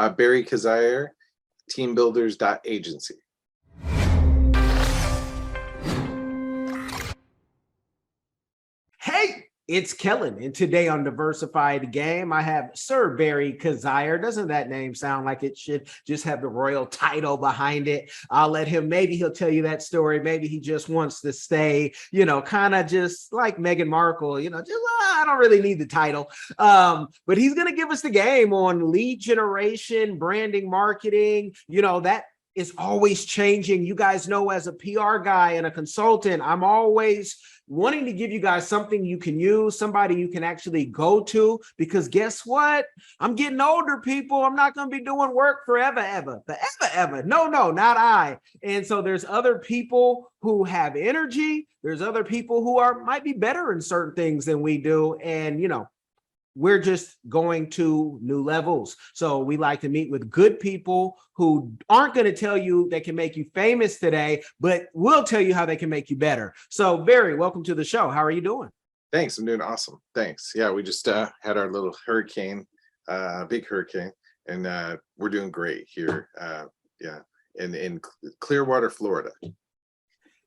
Barry Cozhiar, teambuilders.agency. Hey, it's Kellen, and today on Diversified Game, I have Sir Barry Cozhiar. Doesn't that name sound like it should just have the royal title behind it? I'll let him, maybe he'll tell you that story. Maybe he just wants to stay, kind of just like Meghan Markle, I don't really need the title. But he's going to give us the game on lead generation, branding, marketing, that is always changing. You guys know, as a PR guy and a consultant, I'm always wanting to give you guys something you can use, somebody you can actually go to, because guess what? I'm getting older, people. I'm not going to be doing work forever, ever. No, not I. And so there's other people who have energy. There's other people who might be better in certain things than we do. And, we're just going to new levels. So we like to meet with good people who aren't going to tell you they can make you famous today, but will tell you how they can make you better. So Barry, welcome to the show. How are you doing? Thanks. I'm doing awesome. Thanks. Yeah, we just had our little hurricane, big hurricane, and we're doing great here. In Clearwater, Florida.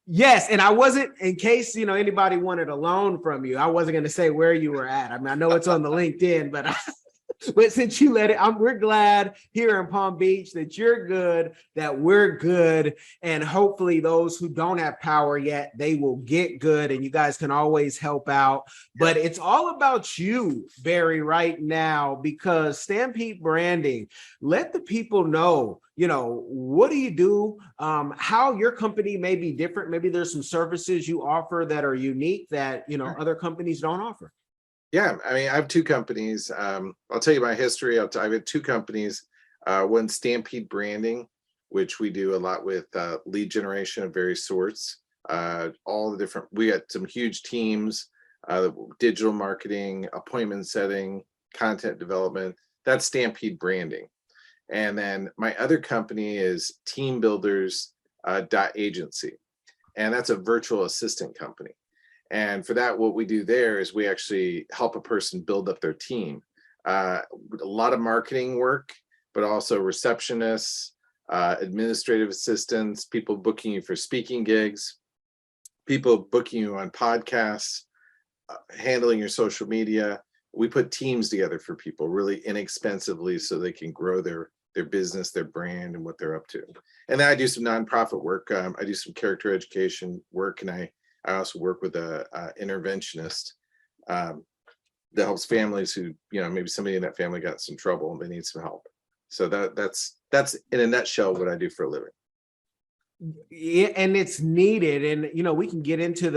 Yes, and I wasn't, in case anybody wanted a loan from you, I wasn't going to say where you were at. I mean, I know it's on the LinkedIn, but but since you let it, we're glad here in Palm Beach that you're good, that we're good, and hopefully those who don't have power yet, they will get good, and you guys can always help out. But it's all about you, Barry, right now, because Stampede Branding, let the people know, what do you do, how your company may be different. Maybe there's some services you offer that are unique that, other companies don't offer. Yeah, I mean, I have two companies. I'll tell you my history. I've had two companies. One, Stampede Branding, which we do a lot with lead generation of various sorts. All the different, we got some huge teams, digital marketing, appointment setting, content development. That's Stampede Branding. And then my other company is teambuilders.agency. And that's a virtual assistant company. And for that, what we do there is we actually help a person build up their team. A lot of marketing work, but also receptionists, administrative assistants, people booking you for speaking gigs, people booking you on podcasts, handling your social media. We put teams together for people really inexpensively so they can grow their business, their brand, and what they're up to. And then I do some nonprofit work. I do some character education work, and I also work with a interventionist that helps families who, maybe somebody in that family got some trouble and they need some help. So that's in a nutshell what I do for a living. Yeah, and it's needed, and we can get into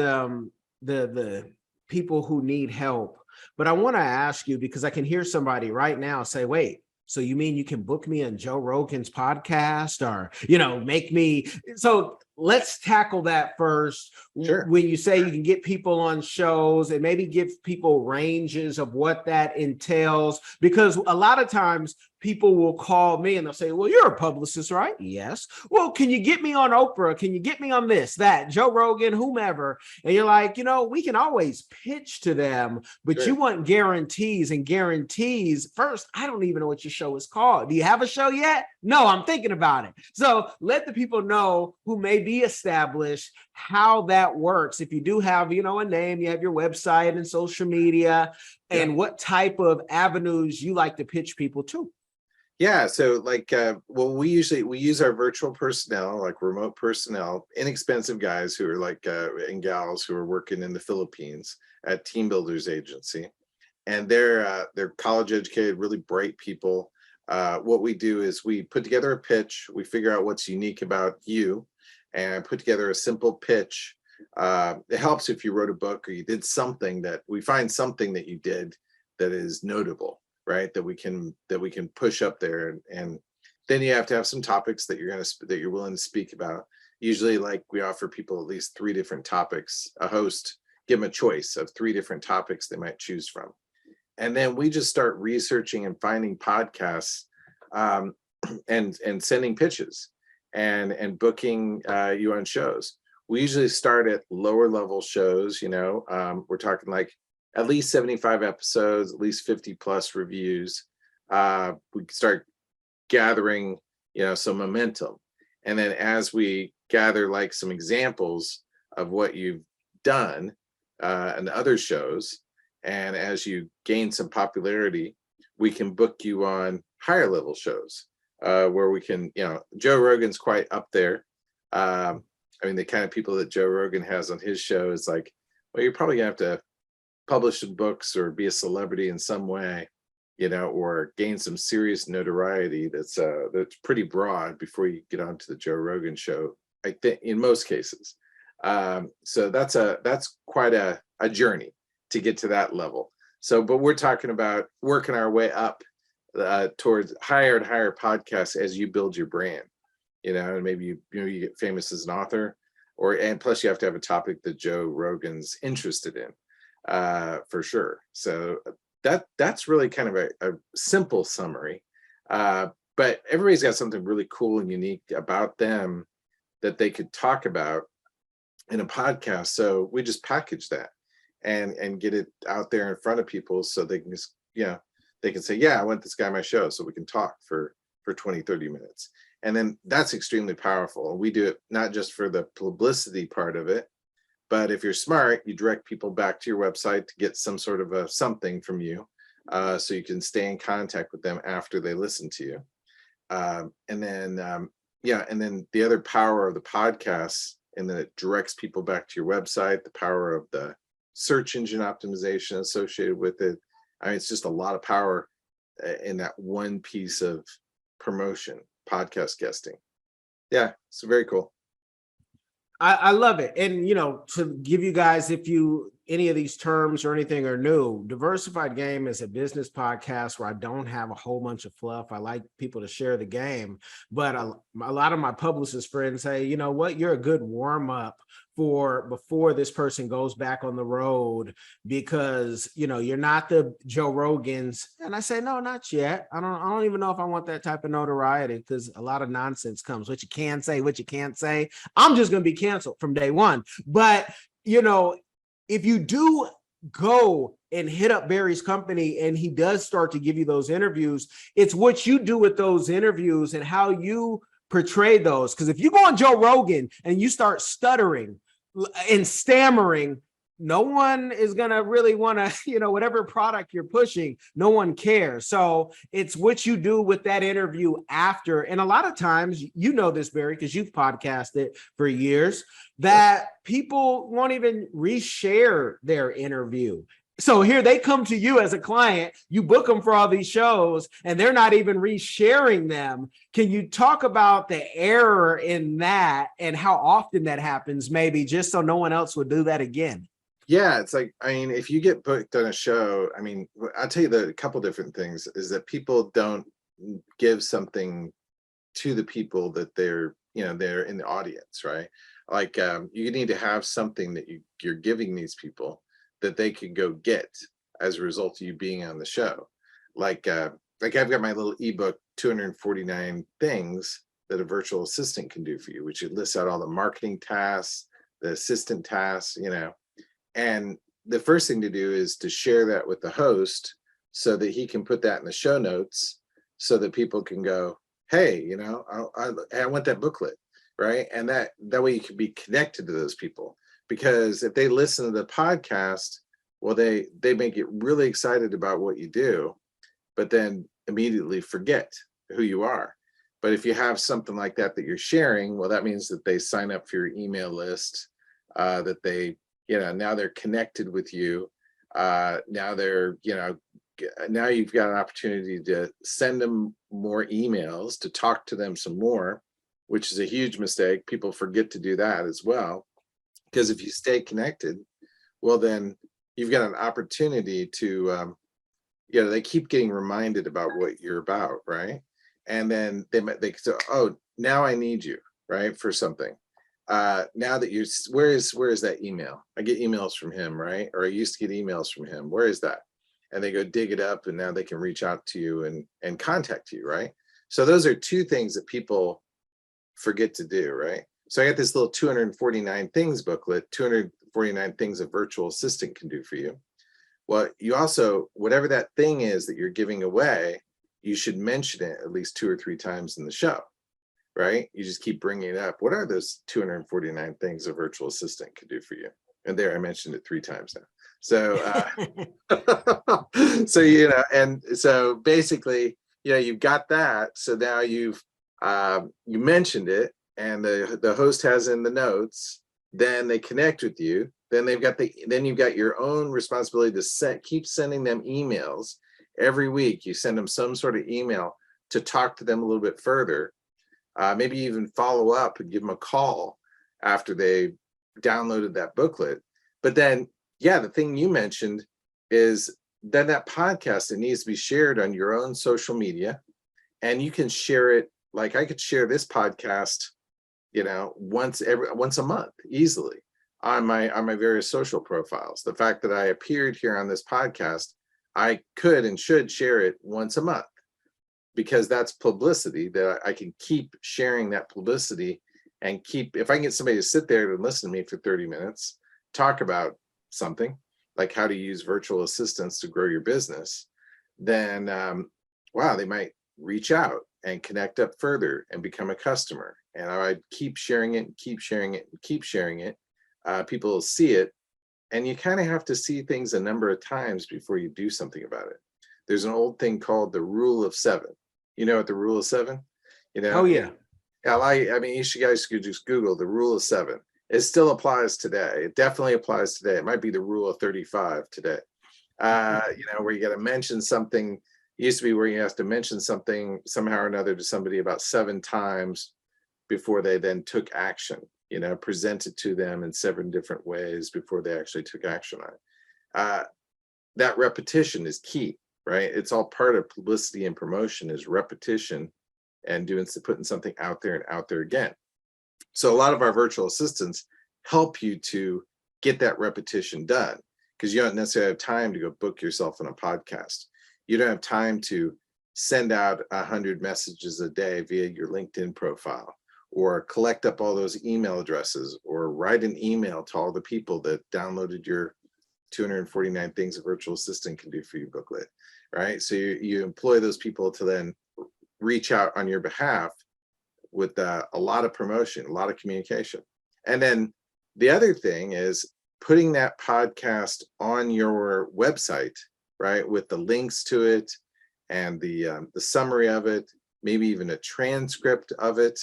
the people who need help, but I want to ask you, because I can hear somebody right now say, wait, so you mean you can book me on Joe Rogan's podcast, or make me? So let's tackle that first. Sure. When you say you can get people on shows, and maybe give people ranges of what that entails, because a lot of times people will call me and they'll say, well, you're a publicist, right? Yes. Well, can you get me on Oprah? Can you get me on this, that, Joe Rogan, whomever? And you're like, we can always pitch to them, but Sure. You want guarantees, and guarantees. First, I don't even know what your show is called. Do you have a show yet? No, I'm thinking about it. So let the people know who may be established how that works. If you do have, a name, you have your website and social media, and what type of avenues you like to pitch people to. Yeah, so we use our virtual personnel, like remote personnel, inexpensive guys who are and gals who are working in the Philippines at Team Builders Agency, and they're college educated, really bright people. What we do is we put together a pitch, we figure out what's unique about you, and put together a simple pitch. It helps if you wrote a book or you did something that we find something that you did that is notable, right? That we can push up there, and then you have to have some topics that you're willing to speak about. Usually, we offer people at least 3 different topics. A host, give them a choice of 3 different topics they might choose from, and then we just start researching and finding podcasts, and sending pitches, and booking you on shows. We usually start at lower level shows. We're talking at least 75 episodes, at least 50 plus reviews. We start gathering, some momentum. And then as we gather like some examples of what you've done and other shows, and as you gain some popularity, we can book you on higher level shows where we can, Joe Rogan's quite up there. I mean, the kind of people that Joe Rogan has on his show is like, well, you're probably gonna have to publish some books or be a celebrity in some way, or gain some serious notoriety that's pretty broad before you get onto the Joe Rogan show. I think in most cases. So that's quite a journey to get to that level. So, but we're talking about working our way up towards higher and higher podcasts as you build your brand, and maybe you get famous as an author, and plus you have to have a topic that Joe Rogan's interested in, for sure. So that's really kind of a simple summary, but everybody's got something really cool and unique about them that they could talk about in a podcast. So we just package that and get it out there in front of people so they can just, they can say, yeah, I want this guy on my show so we can talk for 20, 30 minutes. And then that's extremely powerful. And we do it not just for the publicity part of it, but if you're smart, you direct people back to your website to get some sort of a something from you, so you can stay in contact with them after they listen to you. And then the other power of the podcast, and then it directs people back to your website, the power of the search engine optimization associated with it. I mean, it's just a lot of power in that one piece of promotion, podcast guesting. Yeah, it's very cool. I love it. And, to give you guys, if any of these terms or anything are new, Diversified Game is a business podcast where I don't have a whole bunch of fluff. I like people to share the game, but a lot of my publicist friends say, you know what, you're a good warm up for before this person goes back on the road, because you're not the Joe Rogans. And I say, no, not yet. I don't even know if I want that type of notoriety, because a lot of nonsense comes, what you can say, what you can't say. I'm just going to be canceled from day one. But if you do go and hit up Barry's company and he does start to give you those interviews, it's what you do with those interviews and how you portray those. Because if you go on Joe Rogan and you start stuttering and stammering, no one is going to really want to, whatever product you're pushing, no one cares. So it's what you do with that interview after. And a lot of times, this, Barry, because you've podcasted for years, that people won't even reshare their interview. So here they come to you as a client, you book them for all these shows, and they're not even resharing them. Can you talk about the error in that and how often that happens, maybe just so no one else would do that again? Yeah, it's like, I mean, if you get booked on a show, I mean, I'll tell you a couple different things is that people don't give something to the people that they're in the audience, right? Like you need to have something that you're giving these people that they can go get as a result of you being on the show. Like I've got my little ebook, 249 things that a virtual assistant can do for you, which it lists out all the marketing tasks, the assistant tasks, and the first thing to do is to share that with the host so that he can put that in the show notes so that people can go, hey, I want that booklet, right? And that way you can be connected to those people. Because if they listen to the podcast, well, they may get really excited about what you do, but then immediately forget who you are. But if you have something like that you're sharing, well, that means that they sign up for your email list, that they, now they're connected with you. Now they're, now you've got an opportunity to send them more emails, to talk to them some more, which is a huge mistake. People forget to do that as well. Because if you stay connected, well, then you've got an opportunity to, they keep getting reminded about what you're about, right? And then they say, oh, now I need you, right, for something. Now that where is that email? I get emails from him, right? Or I used to get emails from him. Where is that? And they go dig it up, and now they can reach out to you and contact you, right? So those are two things that people forget to do, right? So I got this little 249 things booklet, 249 things a virtual assistant can do for you. Well, you also, whatever that thing is that you're giving away, you should mention it at least 2 or 3 times in the show, right? You just keep bringing it up. What are those 249 things a virtual assistant could do for you? And there, I mentioned it 3 times now. So, so, and so basically, you've got that. So now you mentioned it, and the host has in the notes. Then they connect with you. Then you've got your own responsibility to keep sending them emails every week. You send them some sort of email to talk to them a little bit further. Maybe even follow up and give them a call after they downloaded that booklet. But then, the thing you mentioned is then that podcast, it needs to be shared on your own social media, and you can share it. Like I could share this podcast, once a month easily on my various social profiles. The fact that I appeared here on this podcast, I could and should share it once a month, because that's publicity that I can keep sharing that publicity and if I can get somebody to sit there and listen to me for 30 minutes, talk about something like how to use virtual assistants to grow your business, then they might reach out and connect up further and become a customer. And I keep sharing it and keep sharing it and keep sharing it. People will see it, and you kind of have to see things a number of times before you do something about it. There's an old thing called the rule of 7. You know what the rule of 7? Oh yeah. Yeah, I mean, you guys could just Google the rule of 7. It still applies today. It definitely applies today. It might be the rule of 35 today. Where you got to mention something. It used to be where you have to mention something somehow or another to somebody about 7 times before they then took action. Present it to them in 7 different ways before they actually took action on it. That repetition is key, right? It's all part of publicity and promotion, is repetition and putting something out there and out there again. So a lot of our virtual assistants help you to get that repetition done, because you don't necessarily have time to go book yourself on a podcast. You don't have time to send out 100 messages a day via your LinkedIn profile, or collect up all those email addresses, or write an email to all the people that downloaded your 249 things a virtual assistant can do for you booklet, right? So you employ those people to then reach out on your behalf with a lot of promotion, a lot of communication. And then the other thing is putting that podcast on your website, right, with the links to it and the summary of it, maybe even a transcript of it.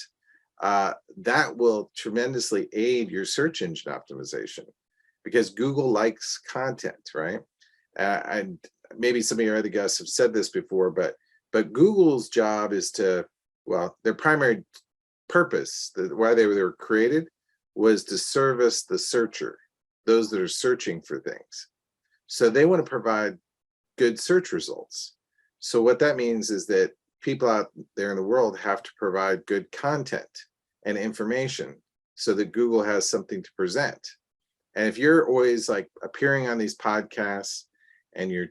That will tremendously aid your search engine optimization, because Google likes content, right? And maybe some of your other guests have said this before, but Google's job is their primary purpose, why they were created, was to service the searcher, those that are searching for things. So they want to provide good search results. So what that means is that people out there in the world have to provide good content and information so that Google has something to present. And if you're always like appearing on these podcasts and you're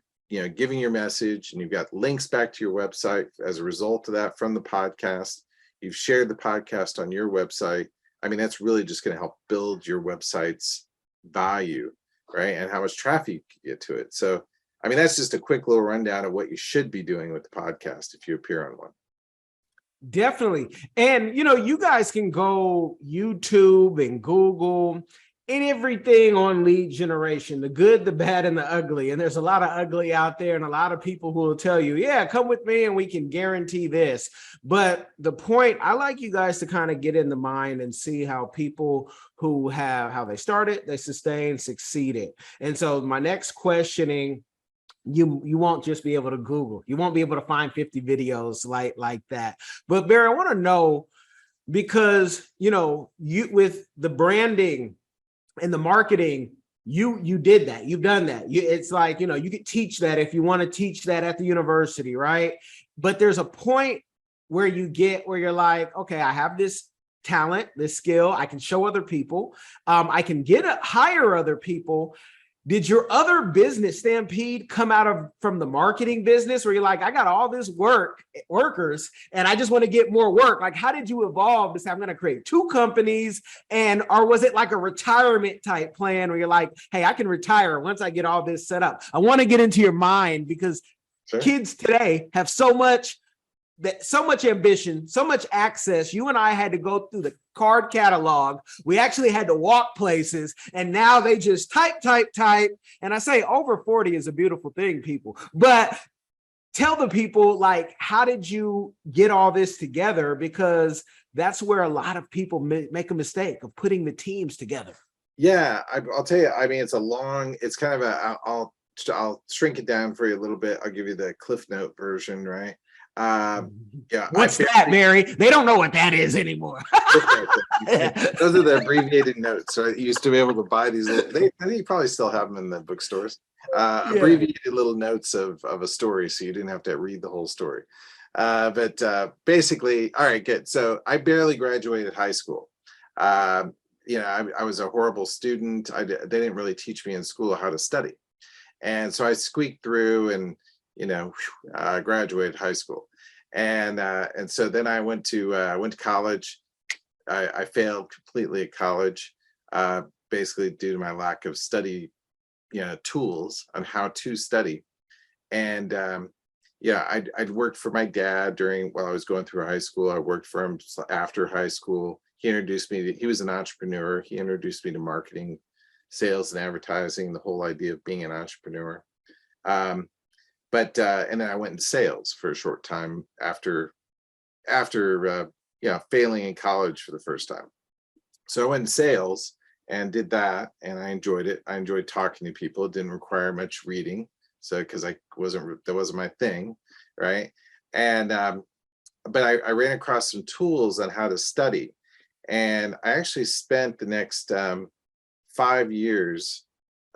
giving your message, and you've got links back to your website as a result of that from the podcast, you've shared the podcast on your website, I mean, that's really just going to help build your website's value, right? And how much traffic you get to it. So, I mean, that's just a quick little rundown of what you should be doing with the podcast if you appear on one. Definitely. And, you guys can go YouTube and Google and everything on lead generation, the good, the bad, and the ugly. And there's a lot of ugly out there, and a lot of people who will tell you, yeah, come with me and we can guarantee this. But the point, I like you guys to kind of get in the mind and see how people how they started, they sustained, succeeded. And so my next questioning, you won't just be able to Google. You won't be able to find 50 videos like that. But Barry, I want to know, because, you with the branding and the marketing, you did that. You've done that. It's like, you could teach that if you want to teach that at the university, right? But there's a point where you're like, okay, I have this talent, this skill. I can show other people. I can hire other people. Did your other business, Stampede, come from the marketing business, where you're like, I got all this workers and I just want to get more work? Like, how did you evolve to say, I'm going to create 2 companies? Or was it like a retirement type plan where you're like, hey, I can retire once I get all this set up? I want to get into your mind, because Sure. Kids today have so much so much ambition, so much access. You and I had to go through the card catalog. We actually had to walk places, and now they just type. And I say over 40 is a beautiful thing, people. But tell the people, like, how did you get all this together? Because that's where a lot of people make a mistake of putting the teams together. Yeah, I'll tell you. I mean, it's kind of I'll shrink it down for you a little bit. I'll give you the Cliff Note version, right? Yeah. What's that, Barry? They don't know what that is anymore. Those are the abbreviated notes. So you used to be able to buy these little, you probably still have them in the bookstores. Abbreviated little notes of a story, so you didn't have to read the whole story. But basically, all right, good. So I barely graduated high school. I was a horrible student. They didn't really teach me in school how to study. And so I squeaked through and, graduated high school. And so then I went to college. I failed completely at college, basically due to my lack of study, tools on how to study. And I'd worked for my dad while I was going through high school. I worked for him after high school. He was an entrepreneur. He introduced me to marketing, sales, and advertising, the whole idea of being an entrepreneur. And then I went into sales for a short time after failing in college for the first time. So I went in sales and did that, and I enjoyed it. I enjoyed talking to people. It didn't require much reading, so because that wasn't my thing, right? And but I ran across some tools on how to study, and I actually spent the next 5 years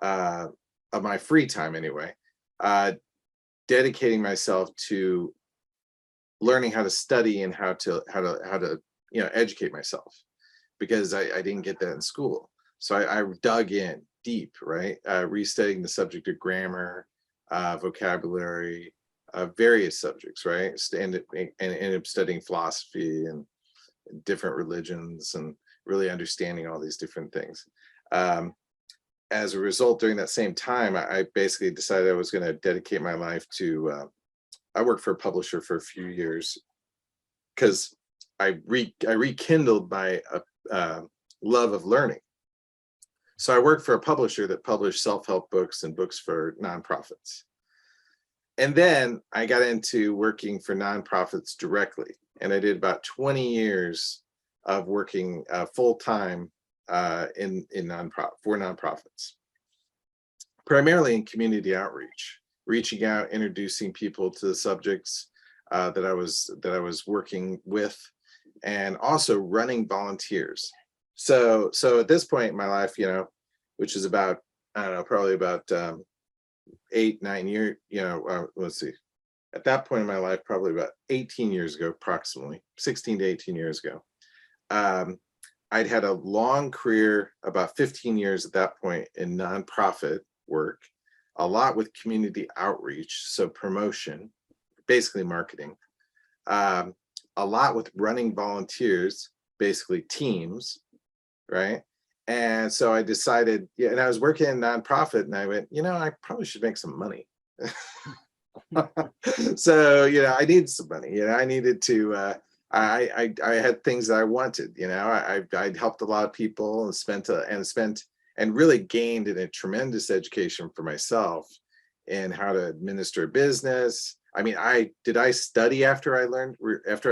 of my free time, anyway, dedicating myself to learning how to study and how to educate myself, because I didn't get that in school. So I dug in deep, right? Restudying the subject of grammar, vocabulary, various subjects, right? And ended up studying philosophy and different religions and really understanding all these different things. As a result, during that same time, I basically decided I was going to dedicate my life to, I worked for a publisher for a few years because I rekindled my love of learning. So I worked for a publisher that published self-help books and books for nonprofits. And then I got into working for nonprofits directly. And I did about 20 years of working full-time for nonprofits, primarily in community outreach, reaching out, introducing people to the subjects that I was working with, and also running volunteers. So at this point in my life, which is about, I don't know, probably about 8-9 years, let's see, at that point in my life, probably about 18 years ago, approximately 16 to 18 years ago, I'd had a long career, about 15 years at that point, in nonprofit work, a lot with community outreach, so promotion, basically marketing, a lot with running volunteers, basically teams, right? And so I decided, and I was working in nonprofit, and I went, I probably should make some money. So, I needed some money. I needed to, I had things that I wanted. I'd helped a lot of people and really gained a tremendous education for myself in how to administer business. I mean, did I study after I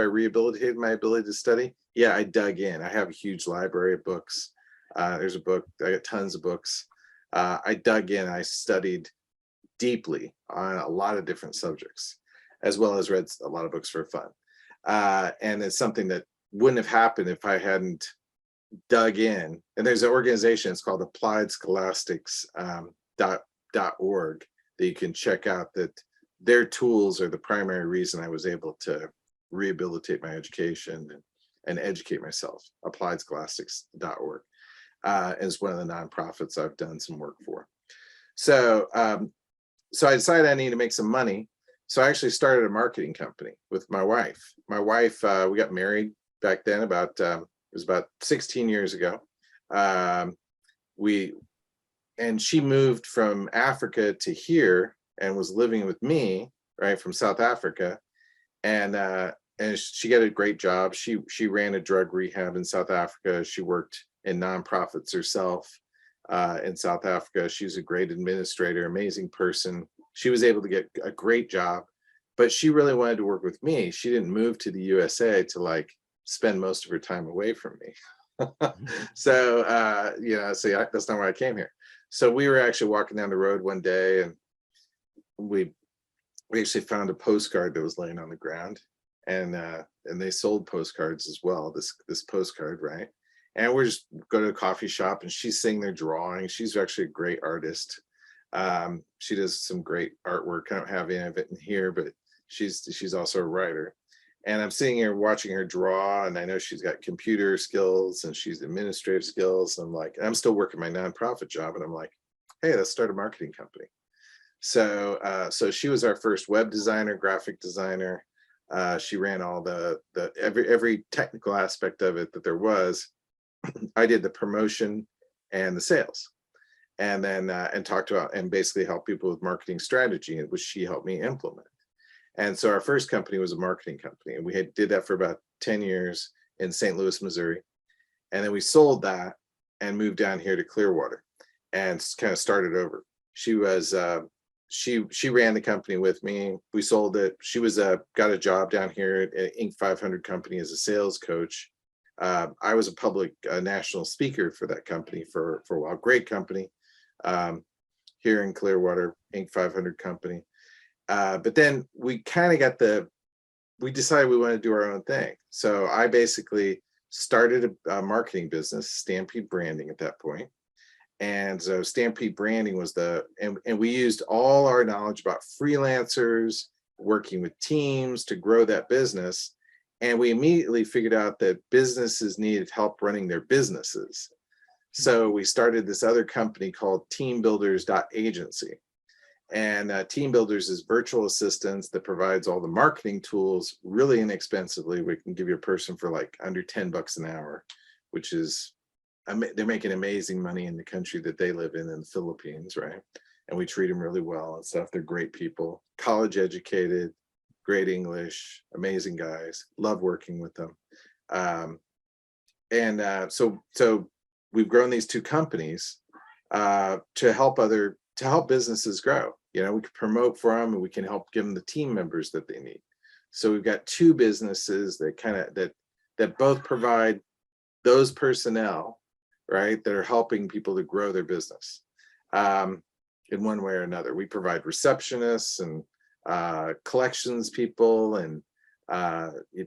rehabilitated my ability to study? Yeah, I dug in. I have a huge library of books. There's a book, I got tons of books. I dug in, I studied deeply on a lot of different subjects, as well as read a lot of books for fun. And it's something that wouldn't have happened if I hadn't dug in. And there's an organization, it's called Applied Scholastics .org, that you can check out, that their tools are the primary reason I was able to rehabilitate my education and educate myself. AppliedScholastics.org is one of the nonprofits I've done some work for. So I decided I need to make some money. So I actually started a marketing company with my wife. My wife, we got married back then it was about 16 years ago. And she moved from Africa to here and was living with me, right, from South Africa. And and she got a great job. She ran a drug rehab in South Africa. She worked in nonprofits herself in South Africa. She's a great administrator, amazing person. She was able to get a great job, but she really wanted to work with me. She didn't move to the USA to like spend most of her time away from me. So that's not why I came here. So we were actually walking down the road one day, and we actually found a postcard that was laying on the ground, and they sold postcards as well. This postcard, right? And we're just go to a coffee shop, and she's seeing their drawing. She's actually a great artist. She does some great artwork. I don't have any of it in here, but she's also a writer. And I'm sitting here watching her draw, and I know she's got computer skills and she's administrative skills. And I'm still working my nonprofit job, and I'm like, hey, let's start a marketing company. So she was our first web designer, graphic designer. She ran all the every technical aspect of it that there was. I did the promotion and the sales, and then and talked about and basically help people with marketing strategy, which she helped me implement. And so our first company was a marketing company, and we did that for about 10 years in St. Louis, Missouri. And then we sold that and moved down here to Clearwater and kind of started over. She was she ran the company with me. We sold it. She was got a job down here at Inc. 500 company as a sales coach. I was a public national speaker for that company for a while. Great company here in Clearwater, Inc. 500 company. But then we kind of we decided we want to do our own thing. So I basically started a marketing business, Stampede Branding, at that point. And so Stampede Branding was and we used all our knowledge about freelancers, working with teams to grow that business. And we immediately figured out that businesses needed help running their businesses. So we started this other company called teambuilders.agency. And Team Builders is virtual assistants that provides all the marketing tools really inexpensively. We can give you a person for like under $10 an hour, which is, they're making amazing money in the country that they live in the Philippines, right? And we treat them really well and stuff. They're great people, college educated, great English, amazing guys, love working with them. So we've grown these two companies to help businesses grow. We can promote for them, and we can help give them the team members that they need. So we've got two businesses that both provide those personnel, right, that are helping people to grow their business in one way or another. We provide receptionists and collections people and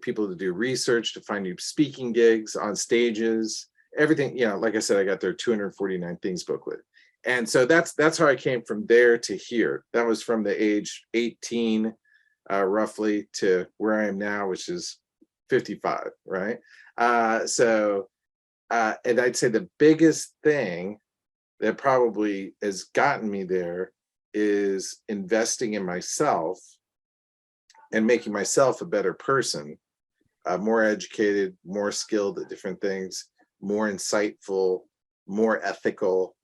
people to do research to find new speaking gigs on stages, everything. Like I said, I got their 249 things booklet. And so that's how I came from there to here. That was from the age 18 roughly to where I am now, which is 55, right? And I'd say the biggest thing that probably has gotten me there is investing in myself and making myself a better person, more educated, more skilled at different things, more insightful, more ethical,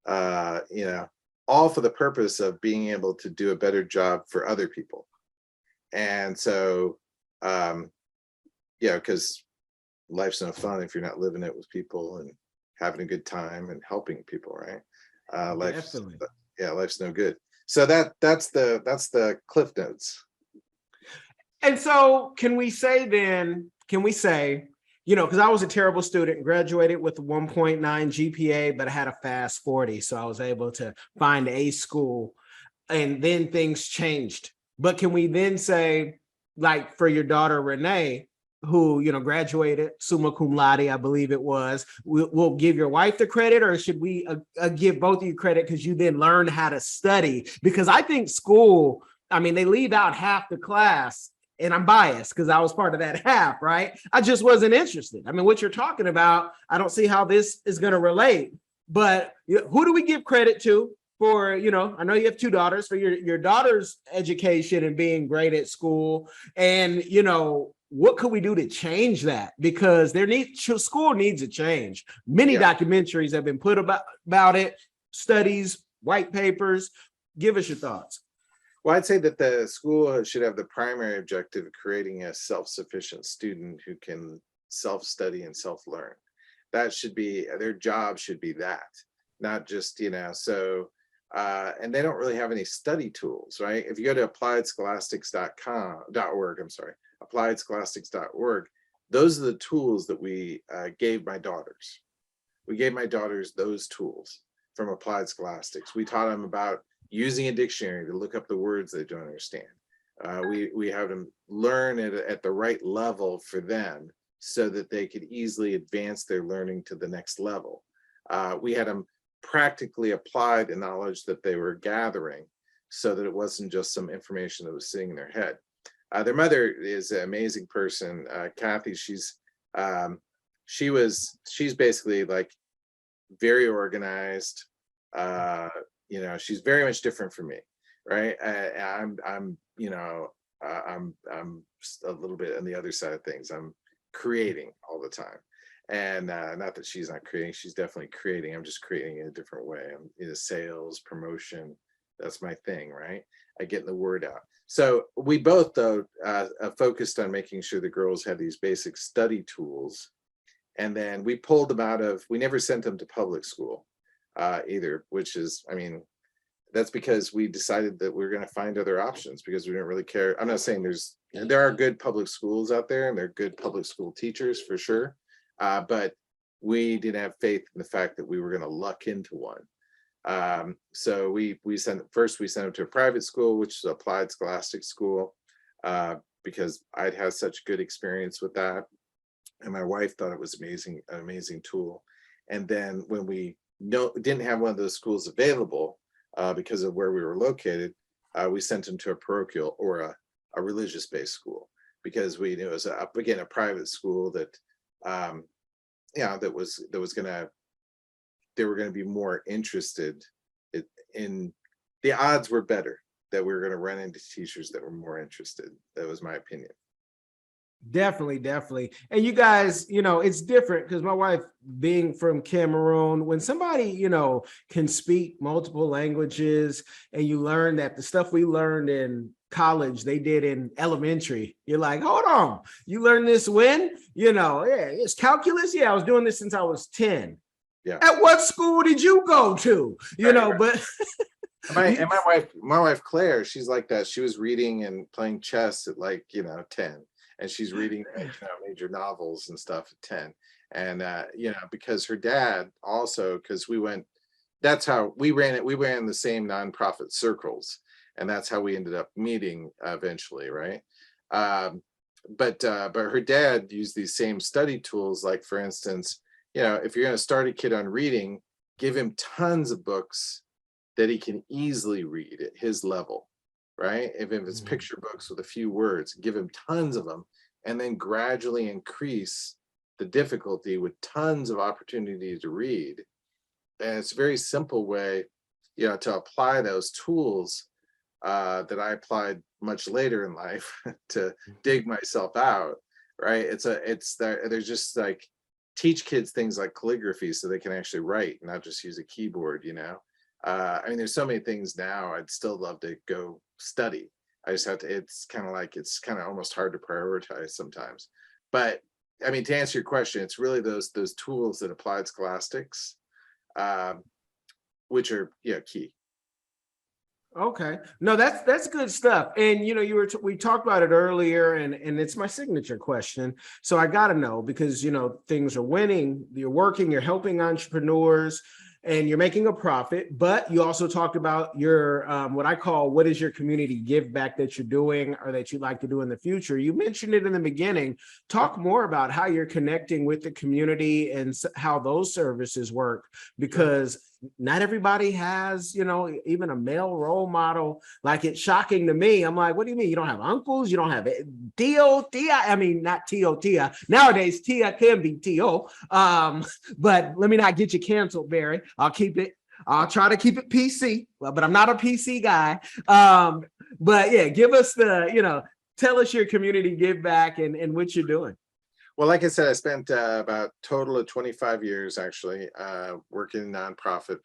all for the purpose of being able to do a better job for other people. And so, because life's no fun if you're not living it with people and having a good time and helping people, right? Life's no good. So that's the cliff notes. And so can we say, because I was a terrible student, graduated with a 1.9 GPA, but I had a fast 40. So I was able to find a school, and then things changed. But can we then say, like for your daughter, Renee, who, graduated summa cum laude, I believe it was, we'll give your wife the credit, or should we give both of you credit because you then learned how to study? Because I think school, they leave out half the class. And I'm biased because I was part of that half, right? I just wasn't interested. What you're talking about, I don't see how this is going to relate. But who do we give credit to for, I know you have two daughters, for your daughter's education and being great at school. And, what could we do to change that? Because school needs a change. Many documentaries have been put about it, studies, white papers. Give us your thoughts. Well, I'd say that the school should have the primary objective of creating a self-sufficient student who can self-study and self-learn. That should be their job, should be that, not just, and they don't really have any study tools, right? If you go to appliedscholastics.org, I'm sorry, appliedscholastics.org, those are the tools that we gave my daughters. We gave my daughters those tools from Applied Scholastics. We taught them about using a dictionary to look up the words they don't understand. We have them learn at the right level for them so that they could easily advance their learning to the next level. We had them practically apply the knowledge that they were gathering so that it wasn't just some information that was sitting in their head. Their mother is an amazing person, Kathy. She's basically like very organized. She's very much different from me, right? I'm a little bit on the other side of things. I'm creating all the time, and not that she's not creating. She's definitely creating. I'm just creating in a different way. I'm in sales, promotion. That's my thing, right? I get the word out. So we both, though, focused on making sure the girls had these basic study tools. And then we pulled them out of, we never sent them to public school either, which is, that's because we decided that we were going to find other options because we didn't really care. I'm not saying there are good public schools out there and they're good public school teachers for sure. But we didn't have faith in the fact that we were going to luck into one. So we sent them to a private school, which is Applied Scholastic School, because I'd had such good experience with that. And my wife thought it was an amazing tool. And then when we didn't have one of those schools available because of where we were located, we sent them to a parochial or a religious-based school because we knew it was a private school that they were going to be more interested in. The odds were better that we were going to run into teachers that were more interested. That was my opinion. Definitely. And you guys, it's different because my wife being from Cameroon, when somebody, can speak multiple languages and you learn that the stuff we learned in college, they did in elementary, you're like, hold on, you learned this when? It's calculus. Yeah, I was doing this since I was 10. Yeah. At what school did you go to? Right. But my wife Claire, she's like that. She was reading and playing chess at 10. And she's reading major novels and stuff at 10. And because her dad also, because that's how we ran it. We ran the same nonprofit circles, and that's how we ended up meeting eventually, right? But her dad used these same study tools. Like, for instance, if you're going to start a kid on reading, give him tons of books that he can easily read at his level. Right? If it's picture books with a few words, give him tons of them, and then gradually increase the difficulty with tons of opportunity to read. And it's a very simple way, to apply those tools that I applied much later in life to dig myself out. Right? They're just like, teach kids things like calligraphy so they can actually write, not just use a keyboard. There's so many things now I'd still love to go study. I just have to, it's kind of almost hard to prioritize sometimes. But to answer your question, it's really those tools that Applied Scholastics, which are key. Okay. No, that's good stuff. And we talked about it earlier, and it's my signature question. So I got to know, because things are winning, you're working, you're helping entrepreneurs, and you're making a profit, but you also talked about your what is your community give back that you're doing or that you'd like to do in the future. You mentioned it in the beginning. Talk more about how you're connecting with the community and how those services work, because not everybody has, even a male role model. Like, it's shocking to me. I'm like, what do you mean? You don't have uncles? You don't have Tio? Not Tio, Tia. Nowadays, Tia can be Tio. But let me not get you canceled, Barry. I'll try to keep it PC, but I'm not a PC guy. But yeah, give us tell us your community give back and what you're doing. Well, like I said, I spent about total of 25 years actually working in nonprofit,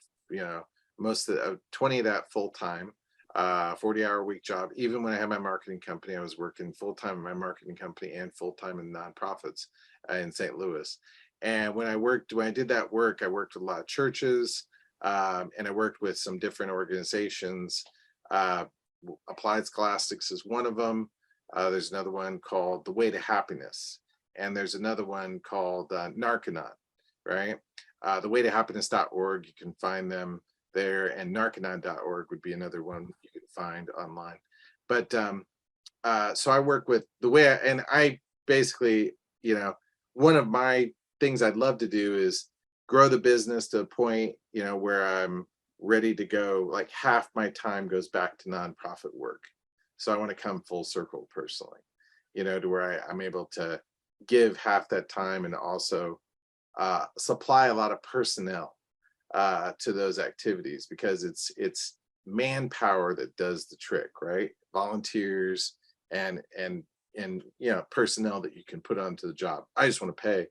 most of 20 of that full time. 40-hour week job. Even when I had my marketing company, I was working full-time in my marketing company and full-time in nonprofits in St. Louis. And when I did that work, I worked with a lot of churches, and I worked with some different organizations. Uh, Applied Scholastics is one of them. There's another one called The Way to Happiness. And there's another one called Narconon, right? Thewaytohappiness.org, you can find them there, and narconon.org would be another one you can find online. But so I work with and I basically, one of my things I'd love to do is grow the business to a point, where I'm ready to go. Like half my time goes back to nonprofit work. So I want to come full circle personally, to where I'm able to give half that time and also supply a lot of personnel to those activities, because it's manpower that does the trick, right? Volunteers and personnel that you can put onto the job. I just want to pay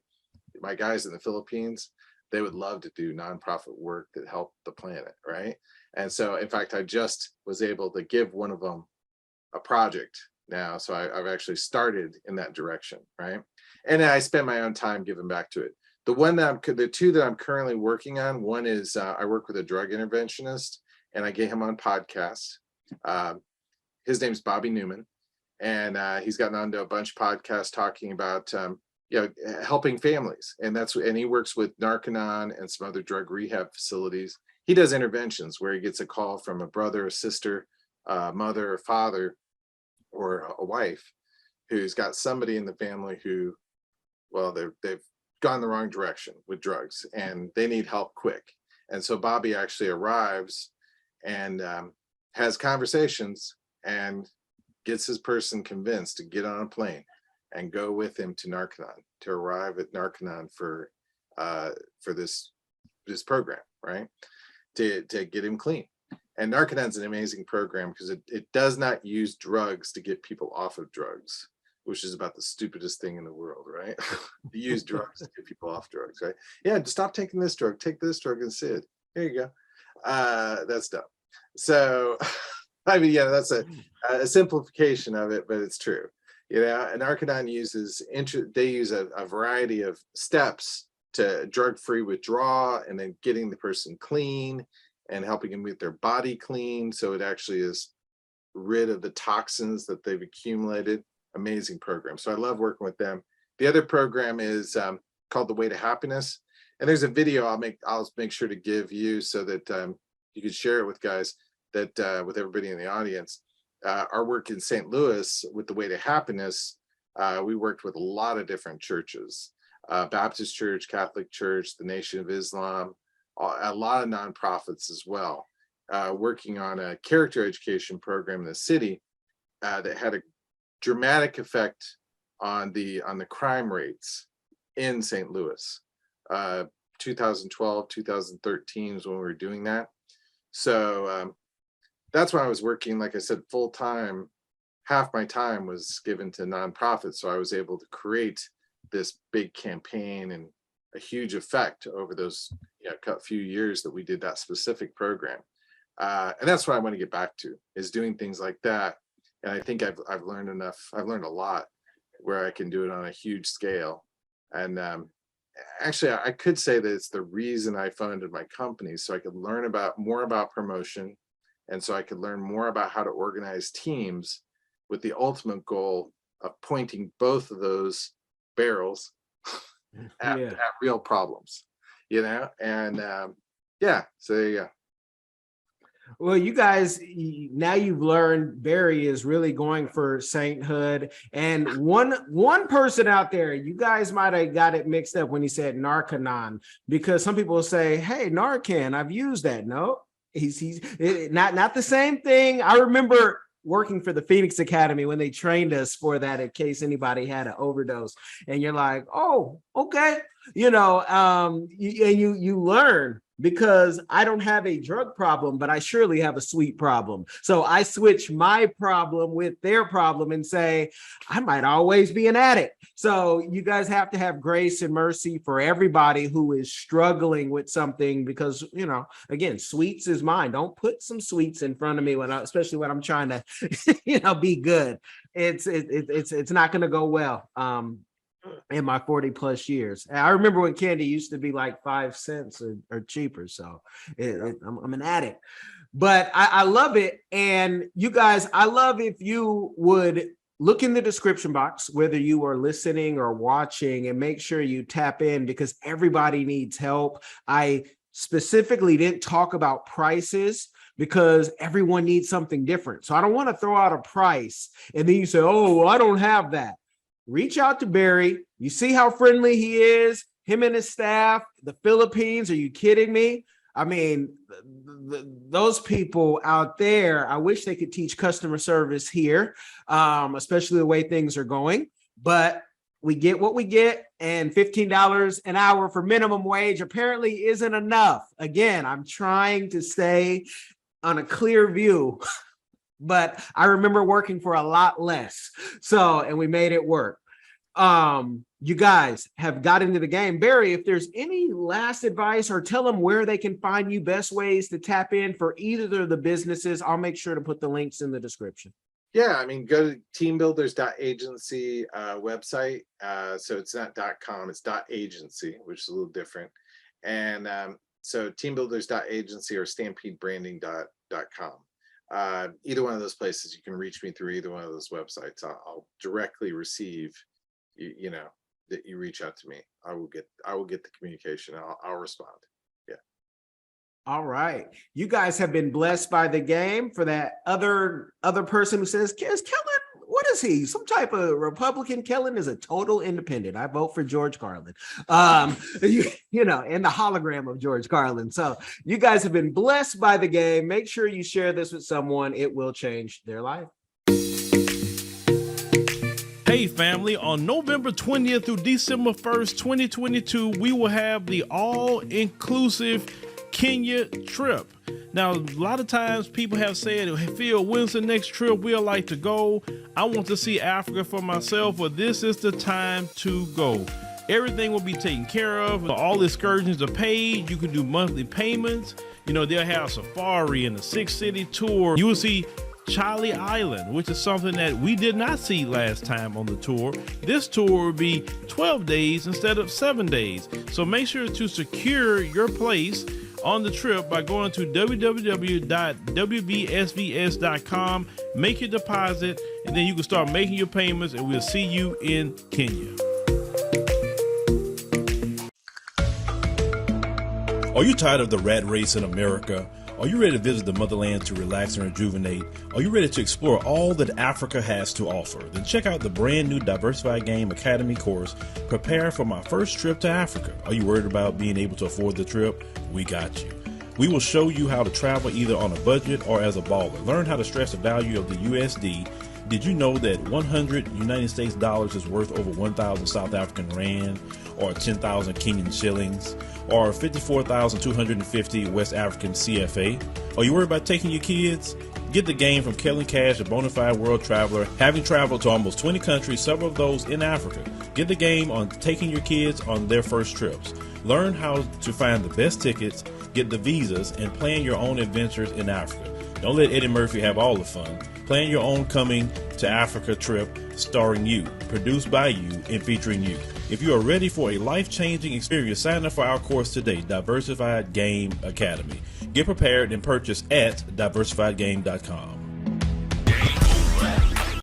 my guys in the Philippines. They would love to do nonprofit work that helped the planet, right? And so, in fact, I just was able to give one of them a project now. So I've actually started in that direction, right? And I spend my own time giving back to it. The two that I'm currently working on, one is I work with a drug interventionist, and I get him on podcasts. His name's Bobby Newman, and he's gotten onto a bunch of podcasts talking about helping families, and he works with Narconon and some other drug rehab facilities. He does interventions where he gets a call from a brother, a sister, mother, or father, or a wife who's got somebody in the family who, well, they've gone the wrong direction with drugs and they need help quick. And so Bobby actually arrives and has conversations and gets his person convinced to get on a plane and go with him to Narconon, to arrive at Narconon for this program, right? To get him clean. And Narconon's an amazing program because it does not use drugs to get people off of drugs, which is about the stupidest thing in the world, right? To use drugs to get people off drugs, right? Yeah, stop taking this drug, take this drug instead. Here you go. That's dumb. So, I mean, that's a simplification of it, but it's true. And Narconon uses they use a variety of steps to drug-free withdrawal, and then getting the person clean and helping them get their body clean, so it actually is rid of the toxins that they've accumulated. Amazing program. So I love working with them. The other program is called The Way to Happiness, and there's a video I'll make sure to give you so that you can share it with guys, that with everybody in the audience. Our work in St. Louis with The Way to Happiness, we worked with a lot of different churches, Baptist Church, Catholic Church, the Nation of Islam, a lot of nonprofits as well, working on a character education program in the city that had a dramatic effect on the crime rates in St. Louis. 2012, 2013 is when we were doing that. So that's when I was working, like I said, full time. Half my time was given to nonprofits, so I was able to create this big campaign and a huge effect over those few years that we did that specific program. And that's what I want to get back to, is doing things like that. And I think I've learned enough. I've learned a lot where I can do it on a huge scale. And actually, I could say that it's the reason I founded my company, so I could learn more about promotion, and so I could learn more about how to organize teams, with the ultimate goal of pointing both of those barrels at real problems, and so there you go. Well, you guys, now you've learned Barry is really going for sainthood. And one person out there, you guys might have got it mixed up when he said Narconon, because some people will say, hey, Narcan, I've used that. No, he's not the same thing. I remember working for the Phoenix Academy when they trained us for that, in case anybody had an overdose. And you're like, oh, okay. And you learn because I don't have a drug problem, but I surely have a sweet problem. So I switch my problem with their problem and say, I might always be an addict. So you guys have to have grace and mercy for everybody who is struggling with something, because, you know, again, sweets is mine. Don't put some sweets in front of me especially when I'm trying to, you know, be good. It's not going to go well. In my 40 plus years. I remember when candy used to be like 5 cents or cheaper. So I'm an addict, but I love it. And you guys, I love if you would look in the description box, whether you are listening or watching, and make sure you tap in, because everybody needs help. I specifically didn't talk about prices because everyone needs something different. So I don't want to throw out a price and then you say, oh, well, I don't have that. Reach out to Barry. You see how friendly he is, him and his staff, the Philippines. Are you kidding me? I mean, those people out there, I wish they could teach customer service here, especially the way things are going. But we get what we get, and $15 an hour for minimum wage apparently isn't enough. Again, I'm trying to stay on a clear view. But I remember working for a lot less. So, and we made it work. You guys have got into the game. Barry, if there's any last advice, or tell them where they can find you, best ways to tap in for either of the businesses, I'll make sure to put the links in the description. Yeah, I mean, go to teambuilders.agency website. So it's not .com, it's .agency, which is a little different. And so teambuilders.agency or stampedebranding.com. Either one of those places, you can reach me through either one of those websites. I'll directly receive, you know, that you reach out to me. I will get the communication. I'll respond. Yeah. All right. You guys have been blessed by the game. For that other person who says, is Kellen, what is he? Some type of Republican? Kellen is a total independent. I vote for George Carlin. You know, and the hologram of George Carlin. So you guys have been blessed by the game. Make sure you share this with someone. It will change their life. Hey family, on November 20th through December 1st, 2022, we will have the all-inclusive Kenya trip. Now, a lot of times people have said, hey, Phil, when's the next trip we'd like to go? I want to see Africa for myself, but this is the time to go. Everything will be taken care of. All excursions are paid. You can do monthly payments. You know, they'll have safari and a 6-city tour. You will see Charlie Island, which is something that we did not see last time on the tour. This tour will be 12 days instead of 7 days. So make sure to secure your place on the trip by going to www.wbsvs.com, make your deposit, and then you can start making your payments, and we'll see you in Kenya. Are you tired of the rat race in America? Are you ready to visit the motherland to relax and rejuvenate? Are you ready to explore all that Africa has to offer? Then check out the brand new Diversified Game Academy course, Prepare for My First Trip to Africa. Are you worried about being able to afford the trip? We got you. We will show you how to travel either on a budget or as a baller. Learn how to stretch the value of the USD. Did you know that 100 United States dollars is worth over 1,000 South African rand, or 10,000 Kenyan shillings, or 54,250 West African CFA? Are you worried about taking your kids? Get the game from Kellen Cash, a bona fide world traveler, having traveled to almost 20 countries, several of those in Africa. Get the game on taking your kids on their first trips. Learn how to find the best tickets, get the visas, and plan your own adventures in Africa. Don't let Eddie Murphy have all the fun. Plan your own coming to Africa trip starring you, produced by you, and featuring you. If you are ready for a life-changing experience, sign up for our course today, Diversified Game Academy. Get prepared and purchase at diversifiedgame.com.